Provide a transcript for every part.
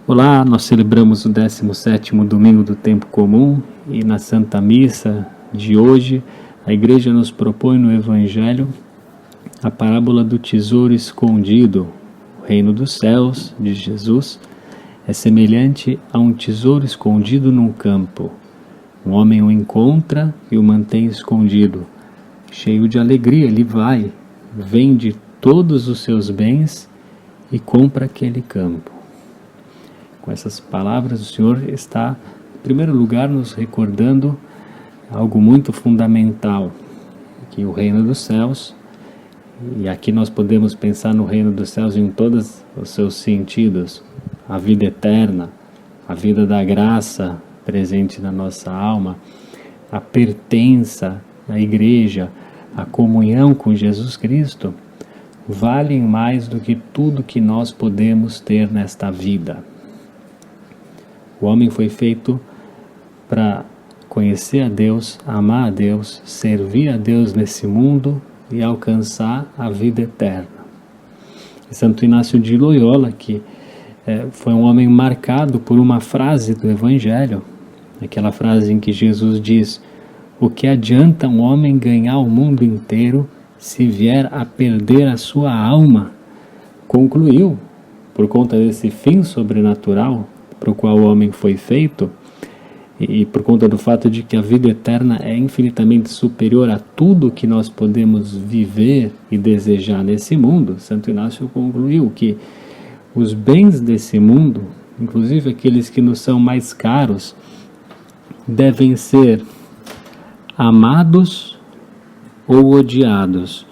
Olá, nós celebramos o 17º domingo do tempo comum e na Santa Missa de hoje a Igreja nos propõe no Evangelho a parábola do tesouro escondido. O reino dos céus de Jesus é semelhante a um tesouro escondido num campo. Um homem o encontra e o mantém escondido. Cheio de alegria, ele vai, vende todos os seus bens e compra aquele campo. Com essas palavras, o Senhor está, em primeiro lugar, nos recordando algo muito fundamental, que o reino dos céus, e aqui nós podemos pensar no reino dos céus em todos os seus sentidos, a vida eterna, a vida da graça presente na nossa alma, a pertença à igreja, a comunhão com Jesus Cristo, valem mais do que tudo que nós podemos ter nesta vida. O homem foi feito para conhecer a Deus, amar a Deus, servir a Deus nesse mundo e alcançar a vida eterna. E Santo Inácio de Loyola, que foi um homem marcado por uma frase do Evangelho, aquela frase em que Jesus diz: "O que adianta um homem ganhar o mundo inteiro se vier a perder a sua alma?", concluiu, por conta desse fim sobrenatural para o qual o homem foi feito, e por conta do fato de que a vida eterna é infinitamente superior a tudo que nós podemos viver e desejar nesse mundo, Santo Inácio concluiu que os bens desse mundo, inclusive aqueles que nos são mais caros, devem ser amados ou odiados,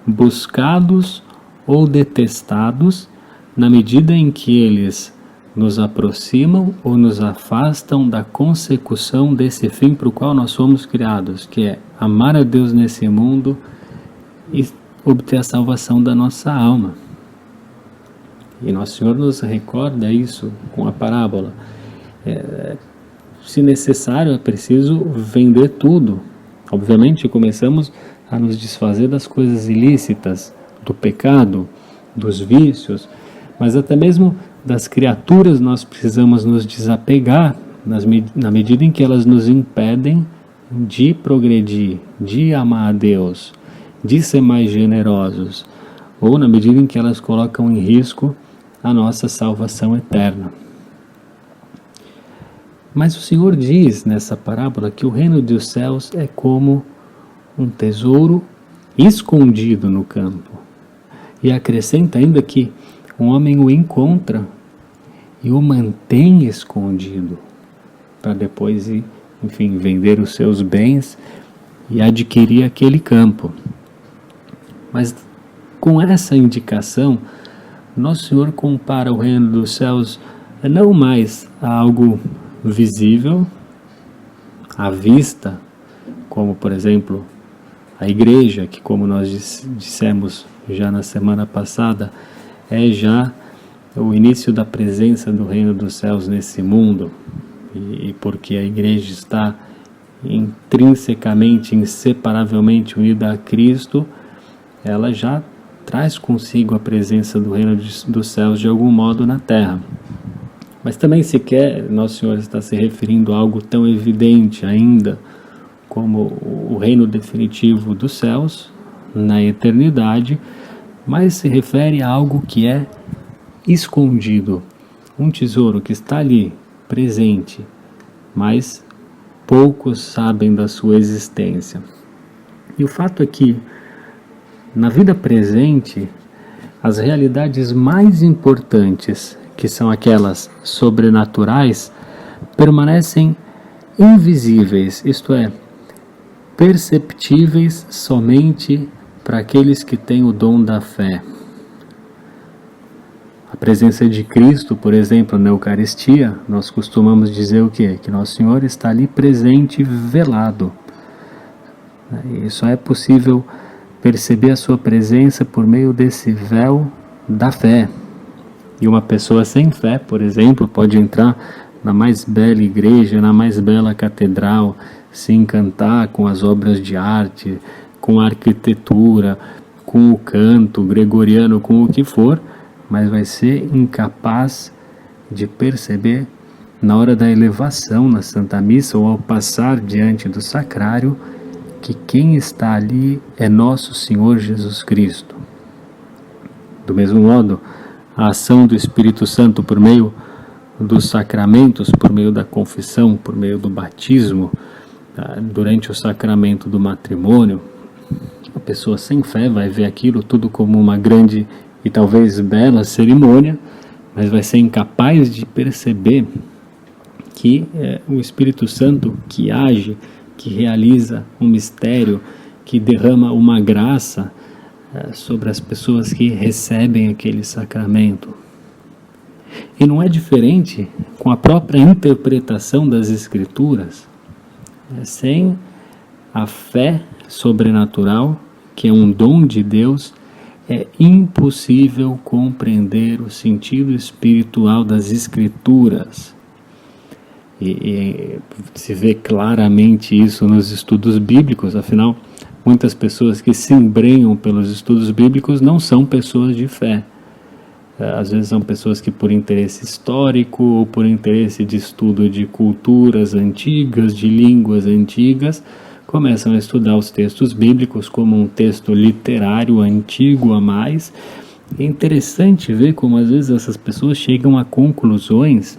buscados ou detestados, na medida em que eles nos aproximam ou nos afastam da consecução desse fim para o qual nós somos criados, que é amar a Deus nesse mundo e obter a salvação da nossa alma. E Nosso Senhor nos recorda isso com a parábola. Se necessário, é preciso vender tudo. Obviamente, começamos a nos desfazer das coisas ilícitas, do pecado, dos vícios, mas até mesmo das criaturas nós precisamos nos desapegar na medida em que elas nos impedem de progredir, de amar a Deus, de ser mais generosos, ou na medida em que elas colocam em risco a nossa salvação eterna. Mas o Senhor diz nessa parábola que o reino dos céus é como um tesouro escondido no campo. E acrescenta ainda que um homem o encontra e o mantém escondido para depois, enfim, vender os seus bens e adquirir aquele campo. Mas com essa indicação, Nosso Senhor compara o reino dos céus não mais a algo visível, à vista, como por exemplo a igreja, que como nós dissemos já na semana passada, é já o início da presença do reino dos céus nesse mundo, e porque a igreja está intrinsecamente, inseparavelmente unida a Cristo, ela já traz consigo a presença do reino dos céus de algum modo na terra. Mas também sequer Nosso Senhor está se referindo a algo tão evidente ainda como o reino definitivo dos céus na eternidade, mas se refere a algo que é escondido, um tesouro que está ali, presente, mas poucos sabem da sua existência. E o fato é que, na vida presente, as realidades mais importantes, que são aquelas sobrenaturais, permanecem invisíveis, isto é, perceptíveis somente para aqueles que têm o dom da fé. A presença de Cristo, por exemplo, na Eucaristia, nós costumamos dizer o quê? Que Nosso Senhor está ali presente, velado. E só é possível perceber a sua presença por meio desse véu da fé. E uma pessoa sem fé, por exemplo, pode entrar na mais bela igreja, na mais bela catedral, se encantar com as obras de arte, com a arquitetura, com o canto gregoriano, com o que for, mas vai ser incapaz de perceber, na hora da elevação na Santa Missa ou ao passar diante do sacrário, que quem está ali é nosso Senhor Jesus Cristo. Do mesmo modo, a ação do Espírito Santo por meio dos sacramentos, por meio da confissão, por meio do batismo, durante o sacramento do matrimônio, a pessoa sem fé vai ver aquilo tudo como uma grande e talvez bela cerimônia, mas vai ser incapaz de perceber que o Espírito Santo que age, que realiza um mistério, que derrama uma graça sobre as pessoas que recebem aquele sacramento. E não é diferente com a própria interpretação das Escrituras. Sem a fé sobrenatural, que é um dom de Deus, é impossível compreender o sentido espiritual das Escrituras. E se vê claramente isso nos estudos bíblicos. Afinal, muitas pessoas que se embrenham pelos estudos bíblicos não são pessoas de fé. Às vezes são pessoas que, por interesse histórico ou por interesse de estudo de culturas antigas, de línguas antigas, começam a estudar os textos bíblicos como um texto literário antigo a mais. É interessante ver como às vezes essas pessoas chegam a conclusões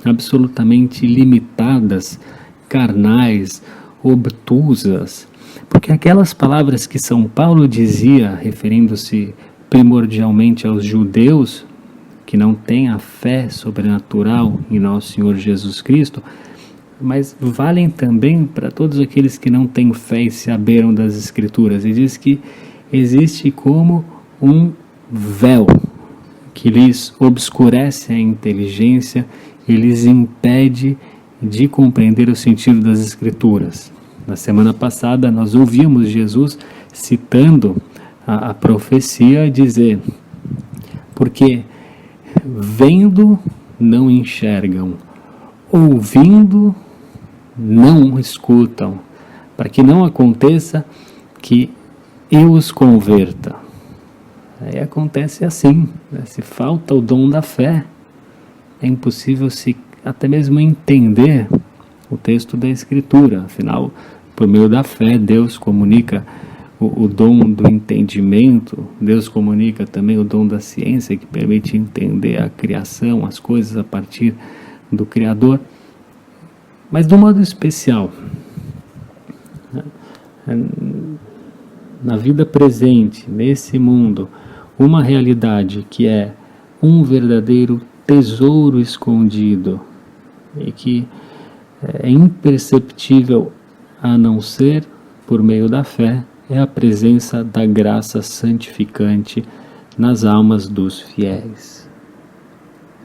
absolutamente limitadas, carnais, obtusas, porque aquelas palavras que São Paulo dizia, referindo-se primordialmente aos judeus que não têm a fé sobrenatural em nosso Senhor Jesus Cristo, mas valem também para todos aqueles que não têm fé e se aberam das Escrituras. E diz que existe como um véu que lhes obscurece a inteligência e lhes impede de compreender o sentido das Escrituras. Na semana passada nós ouvimos Jesus citando a profecia dizer: porque vendo não enxergam, ouvindo não escutam, para que não aconteça que eu os converta. Aí acontece assim, né? Se falta o dom da fé, é impossível se até mesmo entender o texto da Escritura. Afinal, por meio da fé, Deus comunica o dom do entendimento, Deus comunica também o dom da ciência, que permite entender a criação, as coisas a partir do Criador. Mas de um modo especial, na vida presente, nesse mundo, uma realidade que é um verdadeiro tesouro escondido e que é imperceptível a não ser por meio da fé, é a presença da graça santificante nas almas dos fiéis.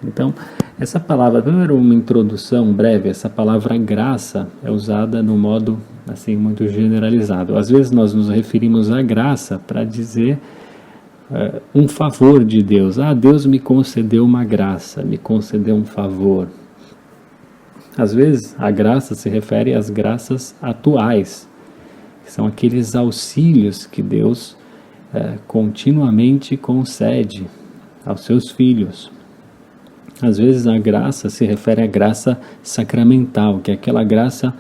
Então, essa palavra, primeiro uma introdução breve, essa palavra graça é usada no modo assim muito generalizado. Às vezes nós nos referimos à graça para dizer um favor de Deus. Deus me concedeu uma graça, me concedeu um favor. Às vezes a graça se refere às graças atuais, que são aqueles auxílios que Deus continuamente concede aos seus filhos. Às vezes a graça se refere à graça sacramental, que é aquela graça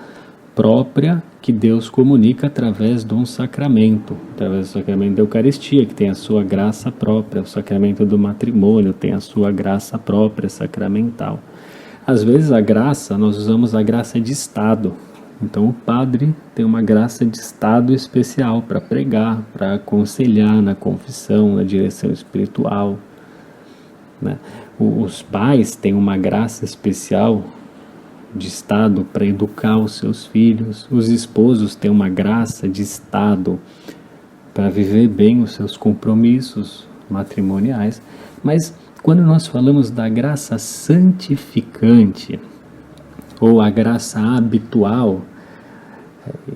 própria que Deus comunica através de um sacramento, através do sacramento da Eucaristia, que tem a sua graça própria, o sacramento do matrimônio tem a sua graça própria sacramental. Às vezes a graça, nós usamos a graça de Estado. Então o padre tem uma graça de Estado especial para pregar, para aconselhar na confissão, na direção espiritual, né? Os pais têm uma graça especial de Estado para educar os seus filhos. Os esposos têm uma graça de Estado para viver bem os seus compromissos matrimoniais. Mas quando nós falamos da graça santificante ou a graça habitual,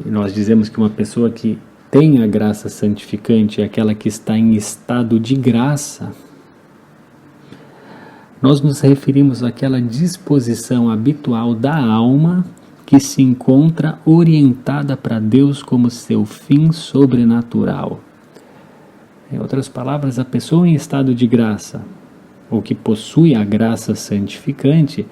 nós dizemos que uma pessoa que tem a graça santificante é aquela que está em estado de graça. Nós nos referimos àquela disposição habitual da alma que se encontra orientada para Deus como seu fim sobrenatural. Em outras palavras, a pessoa em estado de graça ou que possui a graça santificante,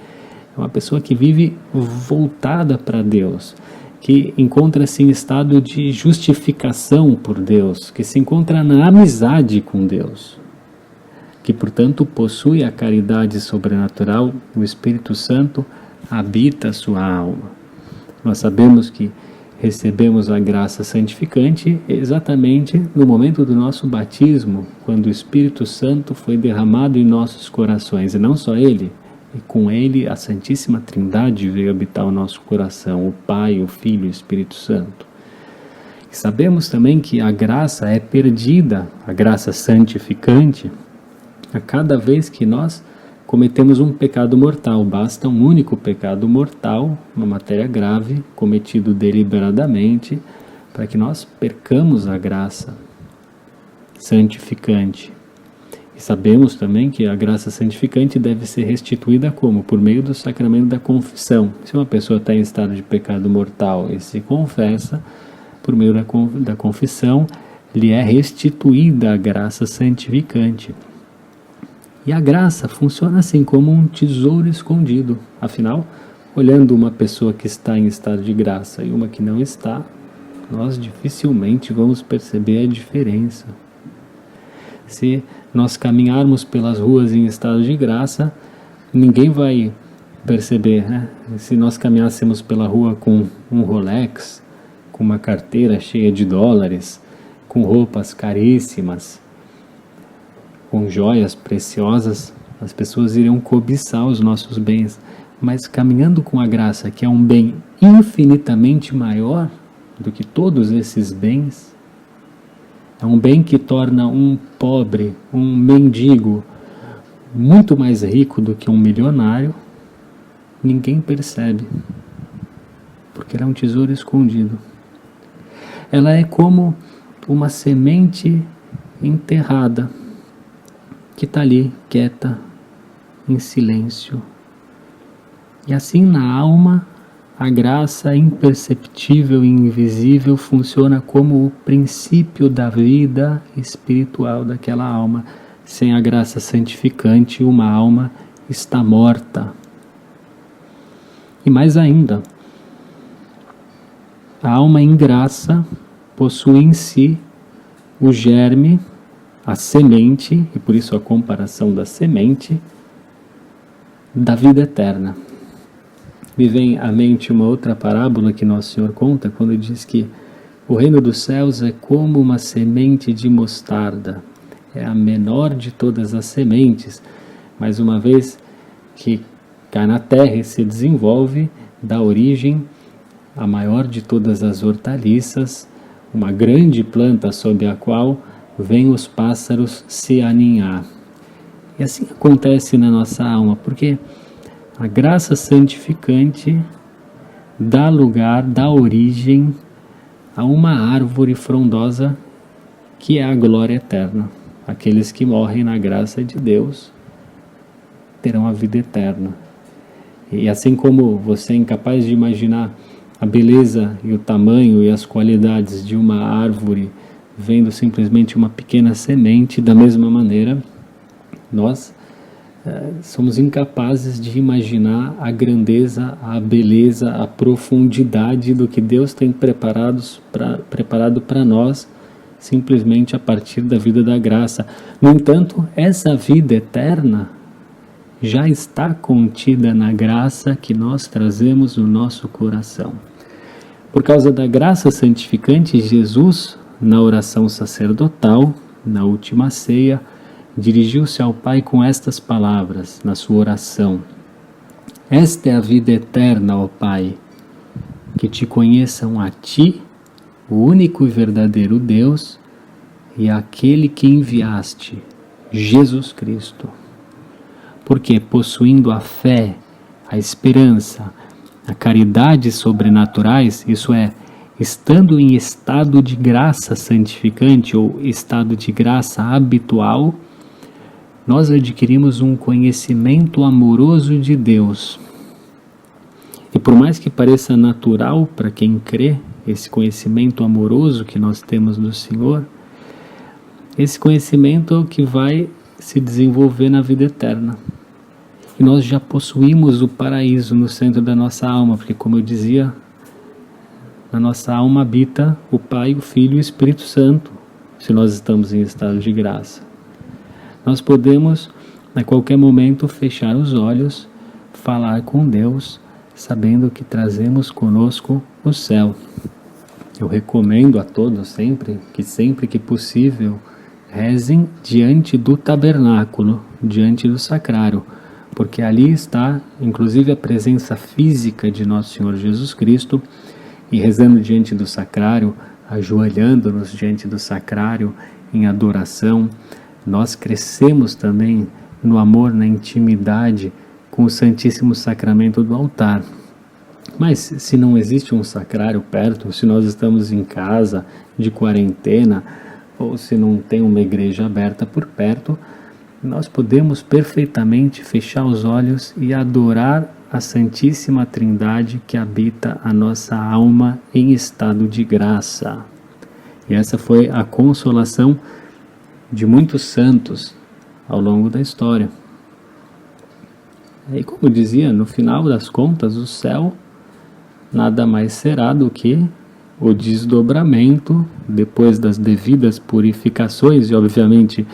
é uma pessoa que vive voltada para Deus, que encontra-se em estado de justificação por Deus, que se encontra na amizade com Deus, que, portanto, possui a caridade sobrenatural, o Espírito Santo habita a sua alma. Nós sabemos que recebemos a graça santificante exatamente no momento do nosso batismo, quando o Espírito Santo foi derramado em nossos corações, e não só ele, e com ele a Santíssima Trindade veio habitar o nosso coração, o Pai, o Filho e o Espírito Santo. E sabemos também que a graça é perdida, a graça santificante, a cada vez que nós cometemos um pecado mortal. Basta um único pecado mortal, uma matéria grave, cometido deliberadamente, para que nós percamos a graça santificante. E sabemos também que a graça santificante deve ser restituída como? Por meio do sacramento da confissão. Se uma pessoa está em estado de pecado mortal e se confessa, por meio da confissão, lhe é restituída a graça santificante. E a graça funciona assim, como um tesouro escondido. Afinal, olhando uma pessoa que está em estado de graça e uma que não está, nós dificilmente vamos perceber a diferença. Se nós caminharmos pelas ruas em estado de graça, ninguém vai perceber, né? Se nós caminhássemos pela rua com um Rolex, com uma carteira cheia de dólares, com roupas caríssimas, com joias preciosas, as pessoas iriam cobiçar os nossos bens. Mas caminhando com a graça, que é um bem infinitamente maior do que todos esses bens, é um bem que torna um pobre, um mendigo, muito mais rico do que um milionário, ninguém percebe, porque ela é um tesouro escondido. Ela é como uma semente enterrada, que está ali, quieta, em silêncio. E assim na alma, a graça imperceptível e invisível funciona como o princípio da vida espiritual daquela alma. Sem a graça santificante, uma alma está morta. E mais ainda, a alma em graça possui em si o germe, a semente, e por isso a comparação da semente, da vida eterna. Me vem à mente uma outra parábola que Nosso Senhor conta, quando diz que o reino dos céus é como uma semente de mostarda. É a menor de todas as sementes, mas uma vez que cai na terra e se desenvolve, dá origem à maior de todas as hortaliças, uma grande planta sob a qual vêm os pássaros se aninhar. E assim acontece na nossa alma, porque a graça santificante dá lugar, dá origem a uma árvore frondosa que é a glória eterna. Aqueles que morrem na graça de Deus terão a vida eterna. E assim como você é incapaz de imaginar a beleza e o tamanho e as qualidades de uma árvore vendo simplesmente uma pequena semente, da mesma maneira, nós somos incapazes de imaginar a grandeza, a beleza, a profundidade do que Deus tem preparado para nós, simplesmente a partir da vida da graça. No entanto, essa vida eterna já está contida na graça que nós trazemos no nosso coração. Por causa da graça santificante, Jesus, na oração sacerdotal, na última ceia, dirigiu-se ao Pai com estas palavras na sua oração: Esta é a vida eterna, ó Pai, que te conheçam a Ti, o único e verdadeiro Deus, e aquele que enviaste, Jesus Cristo. Porque, possuindo a fé, a esperança, a caridade sobrenaturais, isso é, estando em estado de graça santificante ou estado de graça habitual, nós adquirimos um conhecimento amoroso de Deus. E por mais que pareça natural para quem crê, esse conhecimento amoroso que nós temos do Senhor, esse conhecimento é o que vai se desenvolver na vida eterna. E nós já possuímos o paraíso no centro da nossa alma, porque, como eu dizia, na nossa alma habita o Pai, o Filho e o Espírito Santo, se nós estamos em estado de graça. Nós podemos, a qualquer momento, fechar os olhos, falar com Deus, sabendo que trazemos conosco o céu. Eu recomendo a todos sempre que possível, rezem diante do tabernáculo, diante do sacrário, porque ali está, inclusive, a presença física de Nosso Senhor Jesus Cristo, e rezando diante do sacrário, ajoelhando-nos diante do sacrário em adoração, nós crescemos também no amor, na intimidade com o Santíssimo Sacramento do altar. Mas se não existe um sacrário perto, se nós estamos em casa de quarentena, ou se não tem uma igreja aberta por perto, nós podemos perfeitamente fechar os olhos e adorar a Santíssima Trindade que habita a nossa alma em estado de graça. E essa foi a consolação de muitos santos ao longo da história. E como dizia, no final das contas, o céu nada mais será do que o desdobramento, depois das devidas purificações, e obviamente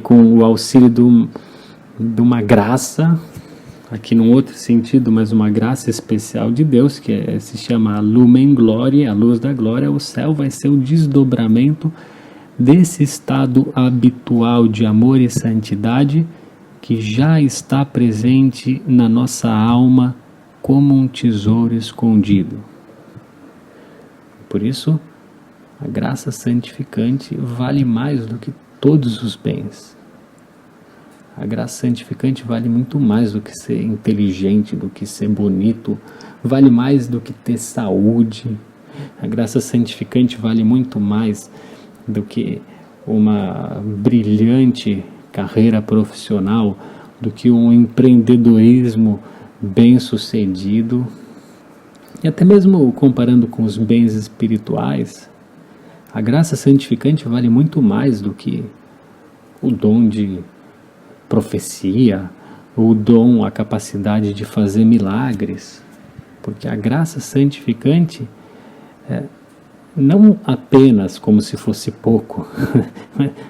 com o auxílio de uma graça, aqui num outro sentido, mas uma graça especial de Deus, que se chama Lumen Gloria, a luz da glória. O céu vai ser o desdobramento desse estado habitual de amor e santidade que já está presente na nossa alma como um tesouro escondido. Por isso, a graça santificante vale mais do que todos os bens. A graça santificante vale muito mais do que ser inteligente, do que ser bonito, vale mais do que ter saúde. A graça santificante vale muito mais do que uma brilhante carreira profissional, do que um empreendedorismo bem-sucedido. E até mesmo comparando com os bens espirituais, a graça santificante vale muito mais do que o dom de profecia, o dom, a capacidade de fazer milagres, porque a graça santificante não apenas, como se fosse pouco,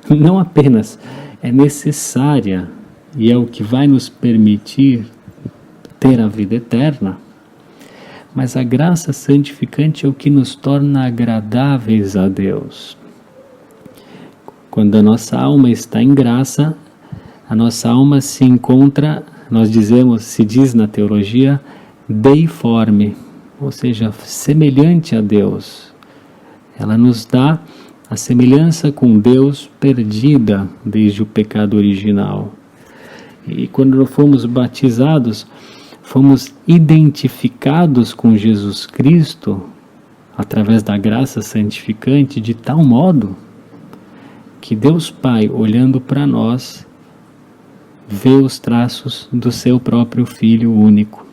não apenas é necessária e é o que vai nos permitir ter a vida eterna, mas a graça santificante é o que nos torna agradáveis a Deus. Quando a nossa alma está em graça, a nossa alma se encontra, se diz na teologia, deiforme, ou seja, semelhante a Deus. Ela nos dá a semelhança com Deus perdida desde o pecado original. E quando fomos batizados, fomos identificados com Jesus Cristo através da graça santificante de tal modo que Deus Pai, olhando para nós, vê os traços do seu próprio Filho único.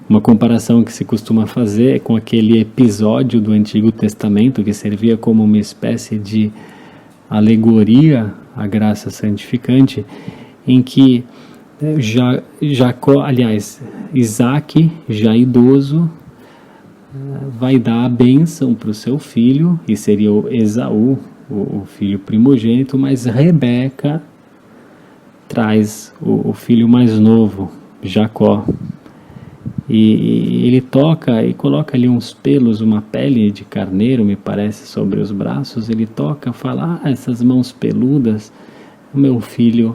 Uma comparação que se costuma fazer é com aquele episódio do Antigo Testamento que servia como uma espécie de alegoria à graça santificante, em que Isaac, já idoso, vai dar a bênção para o seu filho, e seria o Esaú, o filho primogênito, mas Rebeca traz o filho mais novo, Jacó. E ele toca e coloca ali uns pelos, uma pele de carneiro, me parece, sobre os braços. Ele toca, fala, essas mãos peludas, meu filho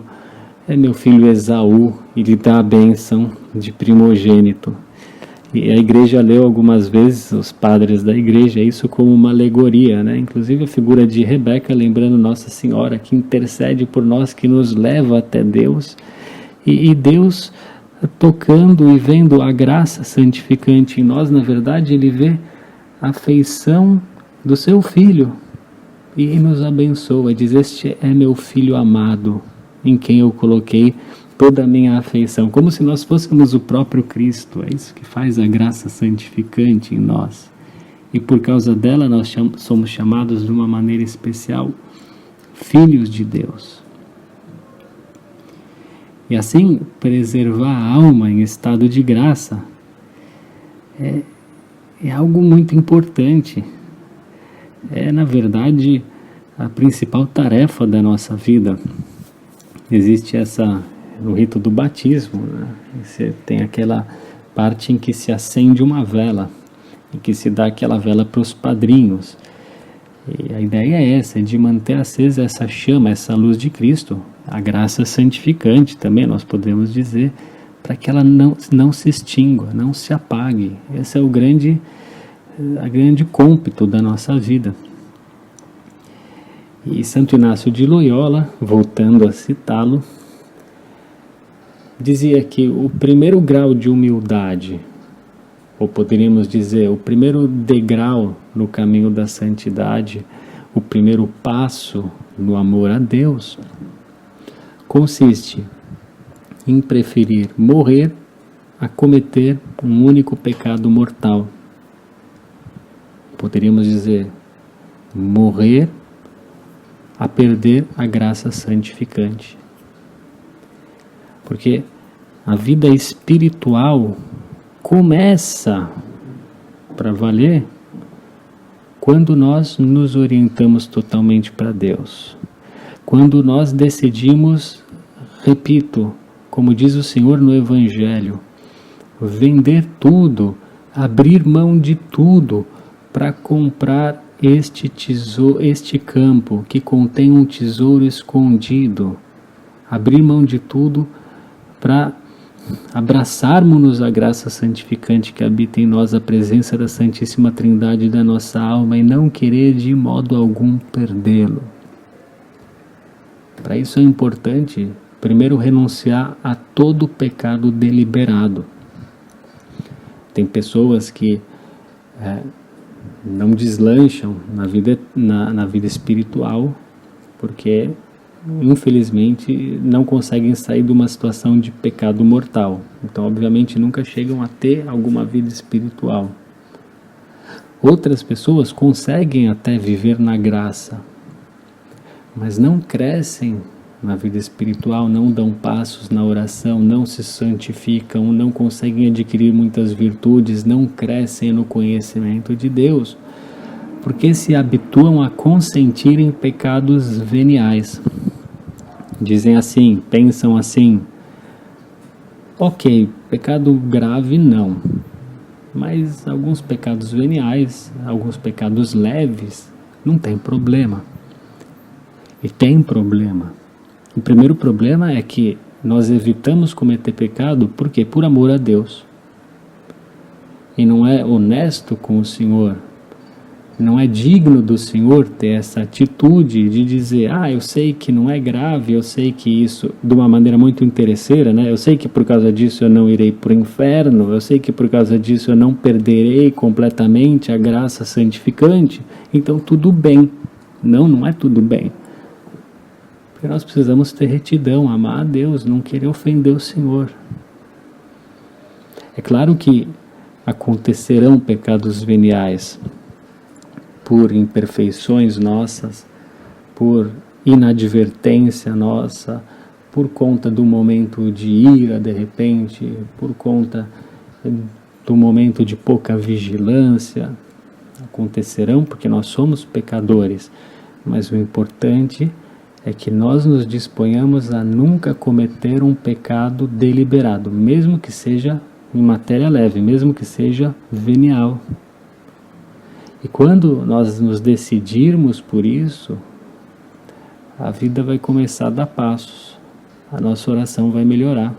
Esaú, e lhe dá a bênção de primogênito. E a igreja leu algumas vezes, os padres da igreja, isso como uma alegoria, né? Inclusive a figura de Rebeca, lembrando Nossa Senhora, que intercede por nós, que nos leva até Deus, e Deus tocando e vendo a graça santificante em nós, na verdade, Ele vê a afeição do seu Filho e nos abençoa, diz, este é meu Filho amado, em quem eu coloquei toda a minha afeição, como se nós fôssemos o próprio Cristo. É isso que faz a graça santificante em nós. E por causa dela nós somos chamados de uma maneira especial filhos de Deus. E assim, preservar a alma em estado de graça é algo muito importante. É, na verdade, a principal tarefa da nossa vida. Existe no rito do batismo, né? Você tem aquela parte em que se acende uma vela, em que se dá aquela vela para os padrinhos. E a ideia é essa, de manter acesa essa chama, essa luz de Cristo, a graça santificante também, nós podemos dizer, para que ela não se extingua, não se apague. Esse é a grande cômpito da nossa vida. E Santo Inácio de Loyola, voltando a citá-lo, dizia que o primeiro grau de humildade, ou poderíamos dizer, o primeiro degrau no caminho da santidade, o primeiro passo no amor a Deus, consiste em preferir morrer a cometer um único pecado mortal. Poderíamos dizer, morrer a perder a graça santificante. Porque a vida espiritual começa para valer quando nós nos orientamos totalmente para Deus. Quando nós decidimos, repito, como diz o Senhor no Evangelho, vender tudo, abrir mão de tudo para comprar este campo que contém um tesouro escondido. Abrir mão de tudo para abraçarmos-nos a graça santificante que habita em nós, a presença da Santíssima Trindade da nossa alma, e não querer de modo algum perdê-lo. Para isso é importante, primeiro, renunciar a todo pecado deliberado. Tem pessoas que não deslancham na vida espiritual porque, infelizmente, não conseguem sair de uma situação de pecado mortal. Então, obviamente, nunca chegam a ter alguma vida espiritual. Outras pessoas conseguem até viver na graça, mas não crescem na vida espiritual, não dão passos na oração, não se santificam, não conseguem adquirir muitas virtudes, não crescem no conhecimento de Deus, porque se habituam a consentir em pecados veniais. Dizem assim, pensam assim, ok, pecado grave não, mas alguns pecados veniais, alguns pecados leves, não tem problema. E tem problema. O primeiro problema é que nós evitamos cometer pecado, por quê? Por amor a Deus. E não é honesto com o Senhor, não é digno do Senhor ter essa atitude de dizer, eu sei que não é grave, eu sei que isso, de uma maneira muito interesseira, né? Eu sei que por causa disso eu não irei para o inferno, eu sei que por causa disso eu não perderei completamente a graça santificante, então tudo bem. Não é tudo bem. Porque nós precisamos ter retidão, amar a Deus, não querer ofender o Senhor. É claro que acontecerão pecados veniais por imperfeições nossas, por inadvertência nossa, por conta do momento de ira, de repente, por conta do momento de pouca vigilância. Acontecerão porque nós somos pecadores, mas o importante é que nós nos disponhamos a nunca cometer um pecado deliberado, mesmo que seja em matéria leve, mesmo que seja venial. E quando nós nos decidirmos por isso, a vida vai começar a dar passos, a nossa oração vai melhorar.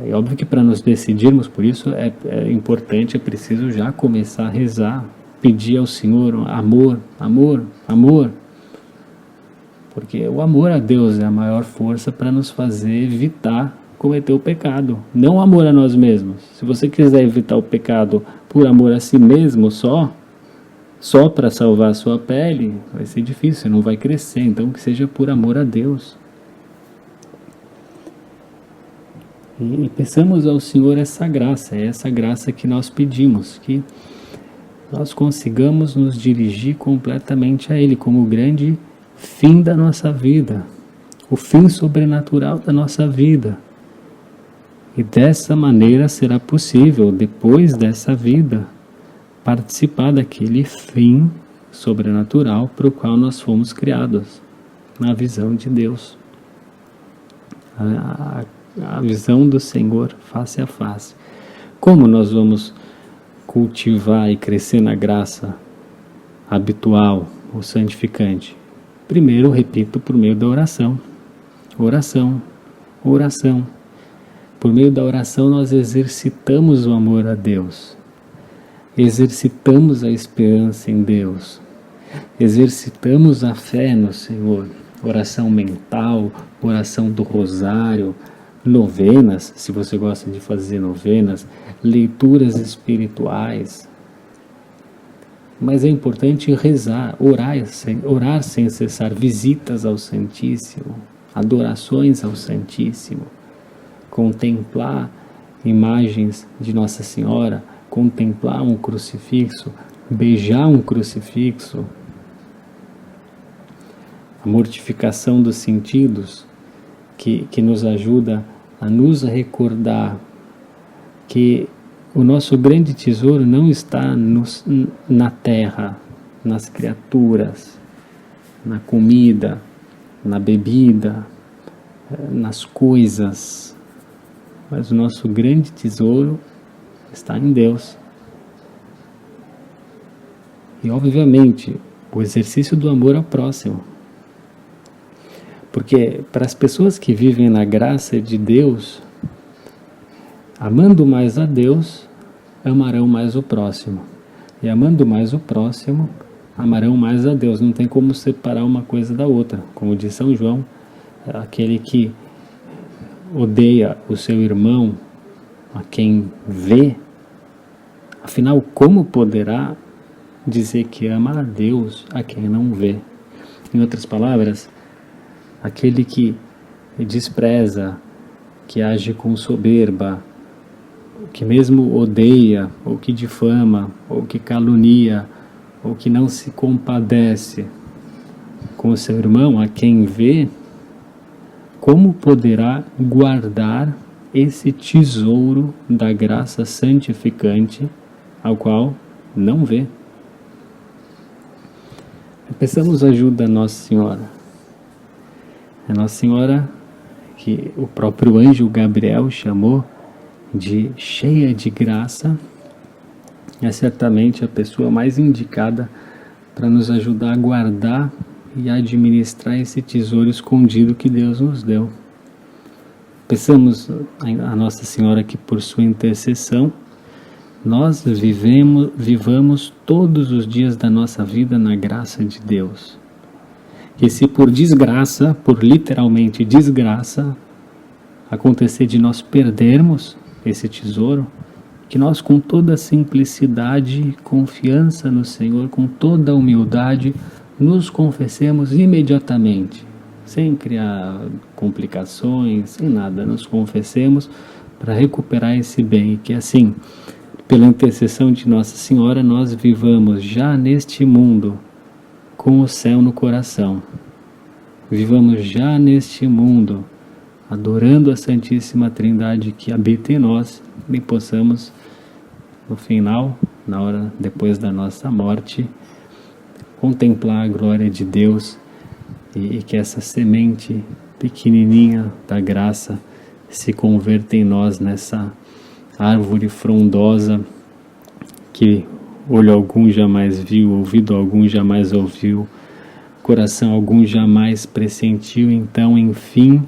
É óbvio que para nos decidirmos por isso é importante, é preciso já começar a rezar, pedir ao Senhor amor, amor, amor. Porque o amor a Deus é a maior força para nos fazer evitar cometer o pecado, não amor a nós mesmos. Se você quiser evitar o pecado por amor a si mesmo só para salvar a sua pele, vai ser difícil, não vai crescer. Então que seja por amor a Deus. E peçamos ao Senhor essa graça, é essa graça que nós pedimos, que nós consigamos nos dirigir completamente a Ele como o grande fim da nossa vida, o fim sobrenatural da nossa vida. E dessa maneira será possível, depois dessa vida, participar daquele fim sobrenatural para o qual nós fomos criados, na visão de Deus. A visão do Senhor face a face. Como nós vamos cultivar e crescer na graça habitual, ou santificante? Primeiro, repito, por meio da oração. Oração, oração. Por meio da oração nós exercitamos o amor a Deus, exercitamos a esperança em Deus, exercitamos a fé no Senhor. Oração mental, oração do rosário, novenas, se você gosta de fazer novenas, leituras espirituais. Mas é importante rezar, orar sem cessar, visitas ao Santíssimo, adorações ao Santíssimo, contemplar imagens de Nossa Senhora, contemplar um crucifixo, beijar um crucifixo. A mortificação dos sentidos que nos ajuda a nos recordar que o nosso grande tesouro não está na terra, nas criaturas, na comida, na bebida, nas coisas, mas o nosso grande tesouro está em Deus. E obviamente o exercício do amor ao próximo. Porque para as pessoas que vivem na graça de Deus, amando mais a Deus, amarão mais o próximo. E amando mais o próximo, amarão mais a Deus. Não tem como separar uma coisa da outra. Como diz São João, aquele que odeia o seu irmão, a quem vê, afinal, como poderá dizer que ama a Deus a quem não vê? Em outras palavras, aquele que despreza, que age com soberba, que mesmo odeia, ou que difama, ou que calunia, ou que não se compadece com o seu irmão, a quem vê, como poderá guardar esse tesouro da graça santificante ao qual não vê? Peçamos ajuda a Nossa Senhora. A Nossa Senhora, que o próprio anjo Gabriel chamou de cheia de graça, é certamente a pessoa mais indicada para nos ajudar a guardar e administrar esse tesouro escondido que Deus nos deu. Peçamos a Nossa Senhora que por sua intercessão nós vivamos todos os dias da nossa vida na graça de Deus. Que se por desgraça, por literalmente desgraça, acontecer de nós perdermos esse tesouro, que nós com toda simplicidade, confiança no Senhor, com toda humildade, nos confessemos imediatamente, sem criar complicações, sem nada, nos confessemos para recuperar esse bem, e que assim, pela intercessão de Nossa Senhora, nós vivamos já neste mundo com o céu no coração. Vivamos já neste mundo, adorando a Santíssima Trindade que habita em nós, e possamos, no final, na hora depois da nossa morte, contemplar a glória de Deus e que essa semente pequenininha da graça se converta em nós nessa árvore frondosa que olho algum jamais viu, ouvido algum jamais ouviu, coração algum jamais pressentiu. Então, enfim,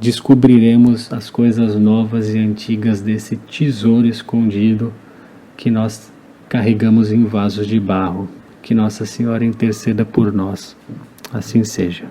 descobriremos as coisas novas e antigas desse tesouro escondido que nós carregamos em vasos de barro. Que Nossa Senhora interceda por nós. Assim seja.